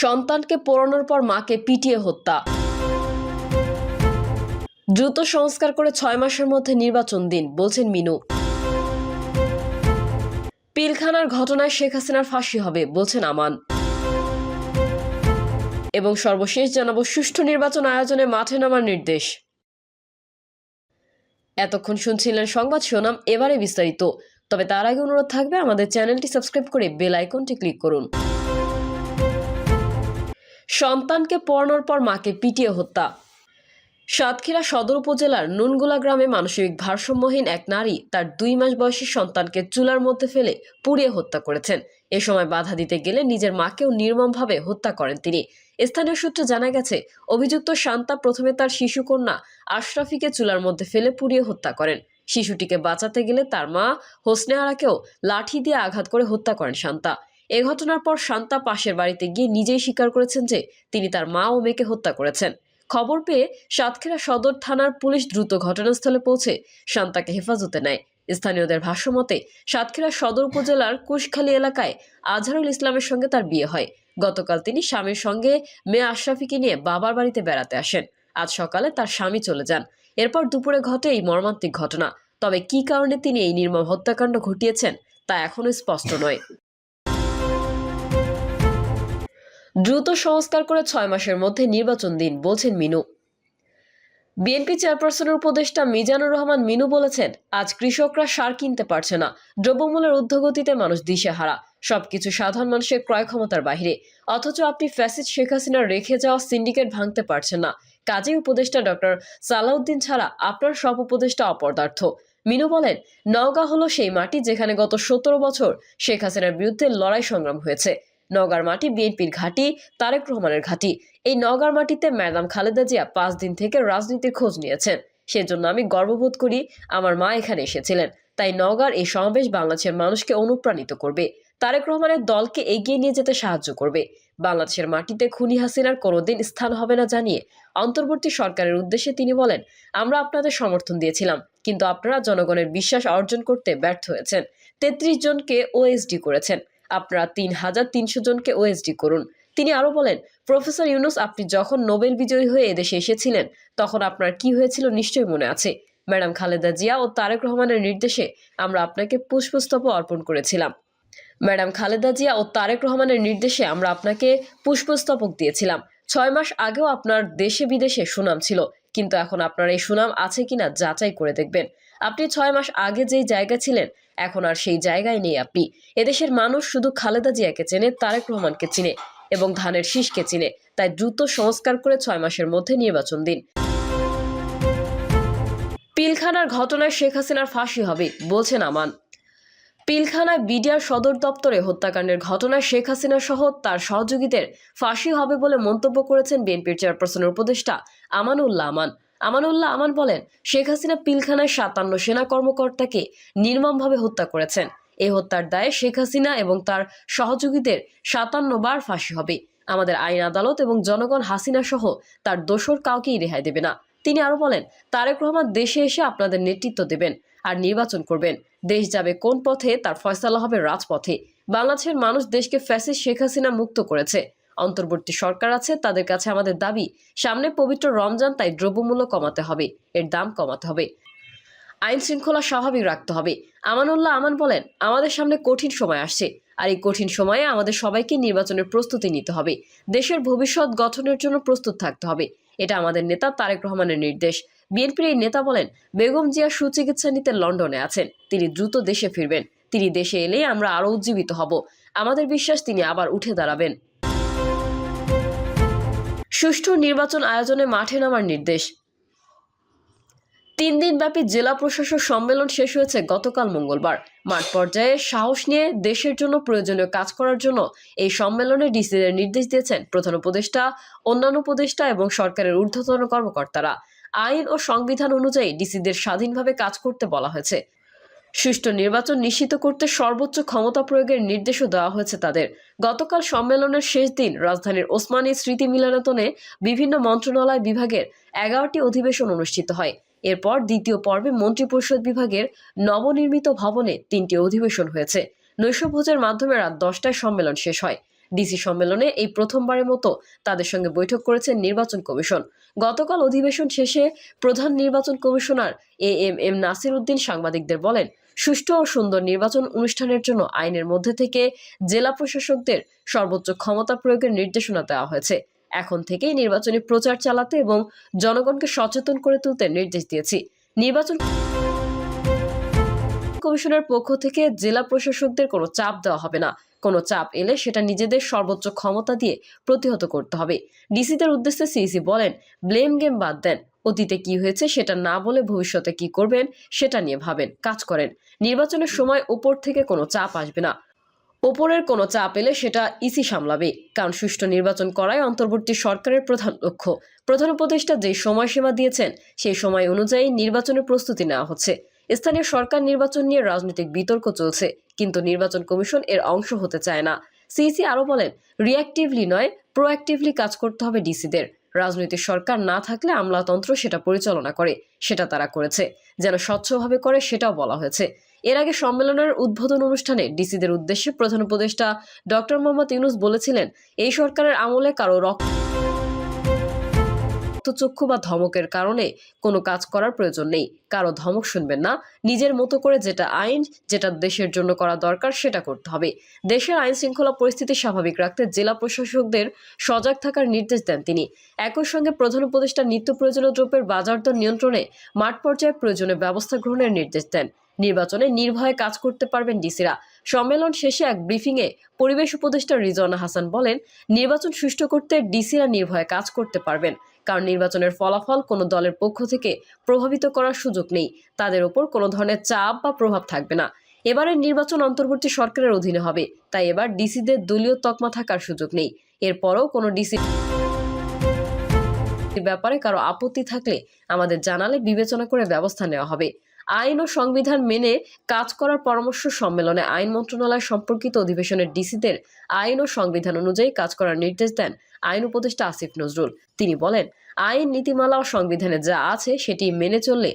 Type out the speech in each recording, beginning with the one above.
সন্তানকে পোড়ানোর পর মাকে পিটিয়ে হত্যা। দ্রুত সংস্কার করে 6 মাসের মধ্যে নির্বাচন দিন, বলছেন মিনু। পিলখানার ঘটনায় শেখ হাসিনার ফাঁসি হবে, বলছেন আমান। এবং সর্বশেষ জানাবো সুষ্ঠু নির্বাচন আয়োজনে মাঠে নামার নির্দেশ। এতক্ষণ শুনছিলেন সংবাদ শিরোনাম, এবারে বিস্তারিত। তবে তার আগে অনুরোধ থাকবে আমাদের চ্যানেলটি সাবস্ক্রাইব করে বেল আইকনটি ক্লিক করুন। সন্তানকে পোড়ানোর পর মাকে পিটিয়ে হত্যা। সাতক্ষীরা সদর উপজেলার নুনগুলা গ্রামে মানসিক ভারসাম্যহীন এক নারী তার 2 মাস বয়সী সন্তানকে চুলার মধ্যে ফেলে পুড়িয়ে হত্যা করেছেন। এ সময় বাধা দিতে গেলে নিজের মাকেও নির্মমভাবে হত্যা করেন তিনি। স্থানীয় সূত্রে জানা গেছে, অভিযুক্ত শান্তা প্রথমে তার শিশুকন্যা আশরাফিকে চুলার মধ্যে ফেলে পুড়িয়ে হত্যা করেন। শিশুটিকে বাঁচাতে গেলে তার মা হোসনে আরাকেও লাঠি দিয়ে আঘাত করে হত্যা করেন শান্তা। এ ঘটনার পর শান্তা পাশের বাড়িতে গিয়ে নিজেই স্বীকার করেছেন যে তিনি তার মা ও মেয়েকে হত্যা করেছেন। খবর পেয়ে সাতক্ষীরা সদর থানার পুলিশ দ্রুত ঘটনাস্থলে পৌঁছে শান্তাকে হেফাজতে নেয়। স্থানীয়দের ভাষ্যমতে সাতক্ষীরা সদর উপজেলার কুশখালী এলাকায় আজহারুল ইসলামের সঙ্গে তার বিয়ে হয়। গতকাল তিনি স্বামীর সঙ্গে মেয়ে আশরাফিকে নিয়ে বাবার বাড়িতে বেড়াতে আসেন। আজ সকালে তার স্বামী চলে যান। এরপর দুপুরে ঘটে এই মর্মান্তিক ঘটনা। তবে কী কারণে তিনি এই নির্মম হত্যাকাণ্ড ঘটিয়েছেন তা এখনো স্পষ্ট নয়। দ্রুত সংস্কার করে 6 মাসের মধ্যে নির্বাচন দিন, বলছেন মিনু। বিএনপি চেয়ারপারসনের উপদেষ্টা মিজানুর রহমান মিনু বলেছেন, আজ কৃষকরা সার কিনতে পারছে না, দ্রব্যমূল্যের ঊর্ধ্বগতিতে মানুষ দিশেহারা, সবকিছু সাধারণ মানুষের ক্রয় ক্ষমতার বাইরে। অথচ আপনি ফ্যাসিস্ট শেখ হাসিনার রেখে যাওয়া সিন্ডিকেট ভাঙতে পারছেন না। কাজেই উপদেষ্টা ডক্টর সালাউদ্দিন ছাড়া আপনার সব উপদেষ্টা অপদার্থ। মিনু বলেন, নওগাঁ হলো সেই মাটি যেখানে গত 17 বছর শেখ হাসিনার বিরুদ্ধে লড়াই সংগ্রাম হয়েছে। নওগাঁর মাটি বিএনপির ঘাঁটি, তারেক রহমানের ঘাঁটি। এই নওগাঁর মাটিতে ম্যাডাম খালেদা জিয়া 5 দিন থেকে রাজনীতির খোঁজ নিয়েছেন। সেজন্য আমি গর্ববোধ করি আমার মা এখানে এসেছিলেন। তাই নওগাঁর এই সমাবেশ বাংলাদেশের মানুষকে অনুপ্রাণিত করবে, তারেক রহমানের দলকে এগিয়ে নিয়ে যেতে সাহায্য করবে। বাংলাদেশের মাটিতে খুনি হাসিনার কোনোদিন স্থান হবে না জানিয়ে অন্তর্বর্তী সরকারের উদ্দেশ্যে তিনি বলেন, আমরা আপনাদের সমর্থন দিয়েছিলাম, কিন্তু আপনারা জনগণের বিশ্বাস অর্জন করতে ব্যর্থ হয়েছেন। 33 জনকে ওএসডি করেছেন, আপনারা 3300 জনকে ওএসডি করুন। তিনি আরো বলেন, প্রফেসর ইউনুস, আপনি যখন নোবেল বিজয়ী হয়ে এদেশে এসেছিলেন তখন আপনার কি হয়েছিল নিশ্চয়ই মনে আছে। ম্যাডাম খালেদা জিয়া ও তারেক রহমানের নির্দেশে আমরা আপনাকে পুষ্পস্তবক অর্পণ করেছিলাম। ম্যাডাম খালেদা জিয়া ও তারেক রহমানের নির্দেশে আমরা আপনাকে পুষ্পস্তবক দিয়েছিলাম। 6 মাস আগেও আপনার দেশে বিদেশে সুনাম ছিল, কিন্তু এখন আপনার এই সুনাম আছে কিনা যাচাই করে দেখবেন। আপনি 6 মাস আগে যেই জায়গা ছিলেন এখন আর সেই জায়গায় নেই আপনি। এদেশের মানুষ শুধু খালেদা জিয়াকে চেনে, তারেক রহমানকে চিনে এবং ধানের শীষকে চিনে। তাই দ্রুত সংস্কার করে 6 মাসের মধ্যে নির্বাচন দিন। পিলখানার ঘটনায় শেখ হাসিনার ফাঁসি হবে, বলছেন আমান। পিলখানায় বিডিআর সদর দপ্তরে হত্যাকাণ্ডের ঘটনায় শেখ হাসিনা সহ তার সহযোগীদের ফাঁসি হবে বলে মন্তব্য করেছেন বিএনপির চেয়ারপারসনের উপদেষ্টা আমানুল্লাহ আমান। আমানুল্লাহ আমান বলেন, শেখ হাসিনা পিলখানায় 57 সেনা কর্মকর্তাকে নির্মমভাবে হত্যা করেছেন। এই হত্যার দায়ে শেখ হাসিনা এবং তার সহযোগীদের 57 বার ফাঁসি হবে। আমাদের আইন আদালত এবং জনগণ হাসিনা সহ তার দোসর কাউকেই রেহাই দেবে না। তিনি আরো বলেন, তারেক রহমান দেশে এসে আপনাদের নেতৃত্ব দেবেন আর নির্বাচন করবেন। দেশ যাবে কোন পথে তার ফয়সালা হবে রাজপথে। বাংলাদেশের মানুষ দেশকে ফ্যাসিস্ট শেখ হাসিনা মুক্ত করেছে। অন্তর্বর্তী সরকার আছে, তাদের কাছে আমাদের দাবি, সামনে পবিত্র রমজান, তাই দ্রব্যমূল্য কমাতে হবে, এর দাম কমাতে হবে, আইন শৃঙ্খলা স্বাভাবিক রাখতে হবে। আমানুল্লাহ আমান বলেন, আমাদের সামনে কঠিন সময় আসছে, আর এই কঠিন সময়ে আমাদের সবাইকে নির্বাচনের প্রস্তুতি নিতে হবে। দেশের ভবিষ্যৎ গঠনের জন্য প্রস্তুত থাকতে হবে। এটা আমাদের নেতা তারেক রহমানের নির্দেশ। বিএনপির এই নেতা বলেন, বেগম জিয়া সুচিকিৎসা নিতে লন্ডনে আছেন, তিনি দ্রুত দেশে ফিরবেন। তিনি দেশে এলে আমরা আরো উজ্জীবিত হব। আমাদের বিশ্বাস তিনি আবার উঠে দাঁড়াবেন। সুষ্ঠু নির্বাচন আয়োজনে মাঠে নামার নির্দেশ। 3 দিনব্যাপী জেলা প্রশাসক সম্মেলন শেষ হয়েছে গতকাল মঙ্গলবার। মাঠ পর্যায়ে সাহস নিয়ে দেশের জন্য প্রয়োজনীয় কাজ করার জন্য এই সম্মেলনে ডিসিদের নির্দেশ দিয়েছেন প্রধান উপদেষ্টা, অন্যান্য উপদেষ্টা এবং সরকারের ঊর্ধ্বতন কর্মকর্তারা। আইন ও সংবিধান অনুযায়ী ডিসিদের স্বাধীনভাবে কাজ করতে বলা হয়েছে। সুষ্ঠু নির্বাচন নিশ্চিত করতে সর্বোচ্চ ক্ষমতা প্রয়োগের নির্দেশও দেওয়া হয়েছে তাদের। গতকাল সম্মেলনের শেষ দিন রাজধানীর ওসমানী স্মৃতি মিলনায়তনে বিভিন্ন মন্ত্রণালয় বিভাগের 11টি অধিবেশন অনুষ্ঠিত হয়। এরপর দ্বিতীয় পর্বে মন্ত্রিপরিষদ বিভাগের নবনির্মিত ভবনে 3টি অধিবেশন হয়েছে। নৈশভোজের মাধ্যমে রাত 10টায় সম্মেলন শেষ হয়। ডিসি সম্মেলনে এই প্রথমবারের মতো তাদের সঙ্গে বৈঠক করেছেন নির্বাচন কমিশন। গতকাল অধিবেশন শেষে প্রধান নির্বাচন কমিশনার এএমএম নাসির উদ্দিন সাংবাদিকদের বলেন, সুষ্ঠু ও সুন্দর নির্বাচন অনুষ্ঠানের জন্য আইনের মধ্যে থেকে জেলা প্রশাসকদের সর্বোচ্চ ক্ষমতা প্রয়োগের নির্দেশনা দেওয়া হয়েছে। এখন থেকেই নির্বাচনী প্রচার চালাতে এবং জনগণকে সচেতন করে তুলতে নির্দেশ দিয়েছি। নির্বাচন কমিশনের পক্ষ থেকে জেলা প্রশাসকদের কোনো চাপ দেওয়া হবে না। কোনো চাপ এলে সেটা নিজেদের সর্বোচ্চ ক্ষমতা দিয়ে প্রতিহত করতে হবে। ডিসিদের উদ্দেশ্যে সিইসি বলেন, ব্লেম গেম বাদ দেন। অতীতে কি হয়েছে সেটা না বলে ভবিষ্যতে কি করবেন সেটা নিয়ে ভাবেন, কাজ করেন। নির্বাচনের সময় উপর থেকে কোনো চাপ আসবে না। ওপরের কোনো চাপ এলে সেটা ইসি সামলাবে, কারণ সুষ্ঠু নির্বাচন করাই অন্তর্বর্তী সরকারের প্রধান লক্ষ্য। প্রধান উপদেষ্টা যে সময়সীমা দিয়েছেন সেই সময় অনুযায়ী নির্বাচনের প্রস্তুতি নেওয়া হচ্ছে। স্থানীয় সরকার নির্বাচন নিয়ে রাজনৈতিক বিতর্ক চলছে, কিন্তু নির্বাচন কমিশন এর অংশ হতে চায় না। সিইসি আরো বলেন, রিঅ্যাক্টিভলি নয় প্রোঅ্যাক্টিভলি কাজ করতে হবে ডিসিদের। রাজনৈতিক সরকার না থাকলে আমলাতন্ত্র সেটা পরিচালনা করে, সেটা তারা করেছে। যেন স্বচ্ছভাবে করে সেটাও বলা হয়েছে। এর আগে সম্মেলনের উদ্বোধন অনুষ্ঠানে ডিসিদের উদ্দেশ্যে প্রধান উপদেষ্টা ডক্টর মোহাম্মদ ইউনূস বলেছিলেন, এই সরকারের আমলে কারো রক্তচক্ষু বা ধমকের কারণে কোনো কাজ করার প্রয়োজন নেই। কারো ধমক শুনবেন না। নিজের মতো করে যেটা আইন, যেটা দেশের জন্য করা দরকার সেটা করতে হবে। দেশের আইন শৃঙ্খলা পরিস্থিতি স্বাভাবিক রাখতে জেলা প্রশাসকদের সজাগ থাকার নির্দেশ দেন তিনি। একই সঙ্গে প্রধান উপদেষ্টা নিত্য প্রয়োজনীয় দ্রব্যের বাজার দর নিয়ন্ত্রণে মাঠ পর্যায়ে প্রয়োজনীয় ব্যবস্থা গ্রহণের নির্দেশ দেন। নির্বাচনে নির্ভয়ে কাজ করতে পারবেন ডিসিরা। সম্মেলন শেষে এক ব্রিফিংয়ে পরিবেশ উপদেষ্টা রিজওয়ানা হাসান বলেন, নির্বাচন সুষ্ঠু করতে ডিসিরা নির্ভয়ে কাজ করতে পারবেন, কারণ নির্বাচনের ফলাফল কোনো দলের পক্ষ থেকে প্রভাবিত করার সুযোগ নেই। তাদের ওপর কোনো ধরনের চাপ বা প্রভাব থাকবে না। এবারের নির্বাচন অন্তর্বর্তী সরকারের অধীনে হবে, তাই এবার ডিসিদের দলীয় তকমা থাকার সুযোগ নেই। এরপরও কোনো ডিসি ব্যাপারে কারো আপত্তি থাকলে আমাদের জানালে বিবেচনা করে ব্যবস্থা নেওয়া হবে। আইন ও সংবিধান মেনে কাজ করার পরামর্শ। সম্মেলনে আইন মন্ত্রণালয় সম্পর্কিত অধিবেশনের ডিসিদের আইন ও সংবিধান অনুযায়ী কাজ করার নির্দেশ দেন আইন উপদেষ্টা আসিফ নজরুল। তিনি বলেন, আইন নীতিমালা ও সংবিধানে যা আছে সেটি মেনে চললে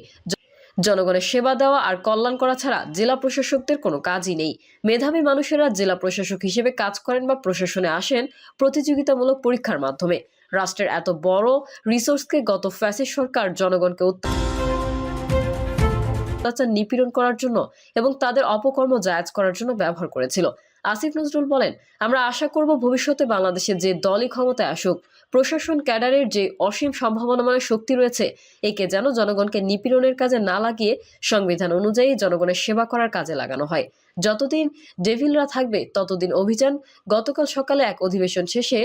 জনগণের সেবা দেওয়া আর কল্যাণ করা ছাড়া জেলা প্রশাসকদের কোনো কাজই নেই। মেধাবী মানুষেরা জেলা প্রশাসক হিসেবে কাজ করেন বা প্রশাসনে আসেন প্রতিযোগিতামূলক পরীক্ষার মাধ্যমে। রাষ্ট্রের এত বড় রিসোর্সকে গত ফ্যাসিস্ট সরকার জনগণকে অত্যাচার নিপীড়ন করার জন্য এবং তাদের অপকর্ম জায়েজ করার জন্য ব্যবহার করেছিল। আসিফ নজরুল বলেন, আমরা আশা করব ভবিষ্যতে বাংলাদেশে যে দলই ক্ষমতায় আসুক, প্রশাসন ক্যাডারের যে অসীম সম্ভাবনাময় শক্তি রয়েছে, একে যেন জনগণকে নিপীড়নের কাজে না লাগিয়ে সংবিধান অনুযায়ী জনগণের সেবা করার কাজে লাগানো হয়। যতদিন ডেভিলরা থাকবে ততদিন অভিযান। গতকাল সকালে এক অধিবেশন শেষে